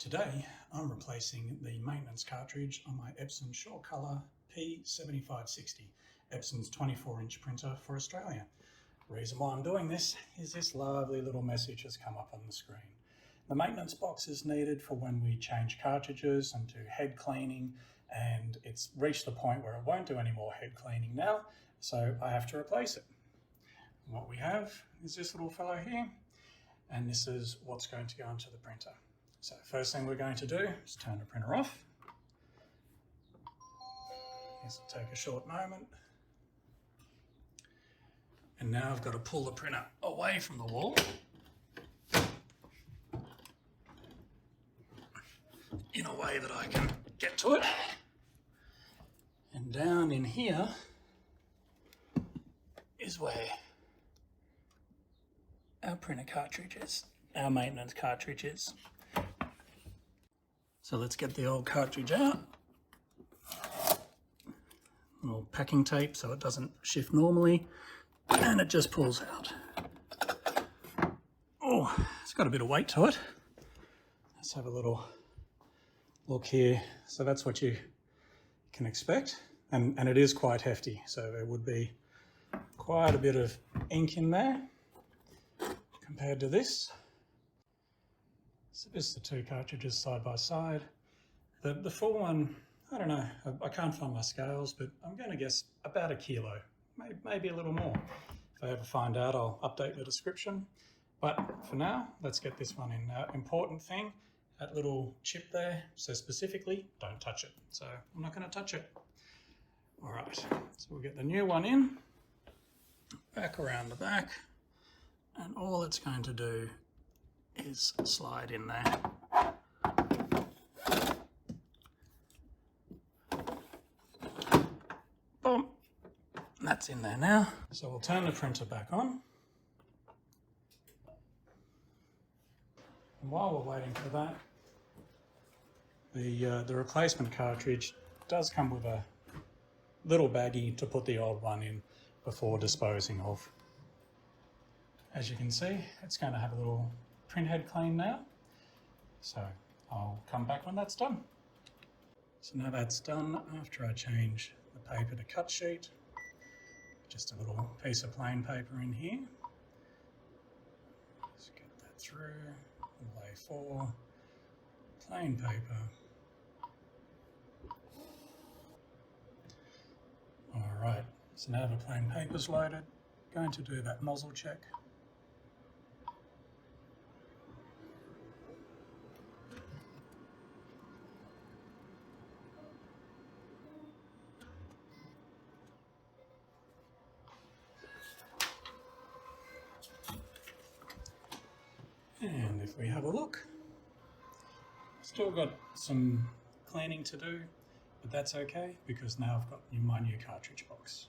Today I'm replacing the maintenance cartridge on my Epson SureColor P7560, Epson's 24-inch printer for Australia. The reason why I'm doing this is this lovely little message has come up on the screen. The maintenance box is needed for when we change cartridges and do head cleaning, and it's reached the point where it won't do any more head cleaning now, so I have to replace it. And what we have is this little fellow here, and this is what's going to go into the printer. So first thing we're going to do is turn the printer off. This will take a short moment. And now I've got to pull the printer away from the wall. In a way that I can get to it. And down in here is where our printer cartridge is, our maintenance cartridge is. So let's get the old cartridge out. A little packing tape so it doesn't shift normally, and it just pulls out. Oh, it's got a bit of weight to it. Let's have a little look here. So that's what you can expect, and it is quite hefty, so there would be quite a bit of ink in there compared to this. So this is the two cartridges side by side. The full one, I don't know, I can't find my scales, but I'm going to guess about 1 kilo, maybe a little more. If I ever find out, I'll update the description. But for now, let's get this one in. Important thing, that little chip there says specifically, don't touch it. So I'm not going to touch it. All right, so we'll get the new one in, back around the back, and all it's going to do is slide in there. Boom. That's in there now. So we'll turn the printer back on. And while we're waiting for that, the replacement cartridge does come with a little baggie to put the old one in before disposing of. As you can see, it's going to have a little print head clean now, so I'll come back when that's done. So now that's done, after I change the paper to cut sheet, just a little piece of plain paper in here. Just get that through, lay 4, plain paper. Alright, so now the plain paper's loaded, going to do that nozzle check. And if we have a look, still got some cleaning to do, but that's okay because now I've got my new cartridge box.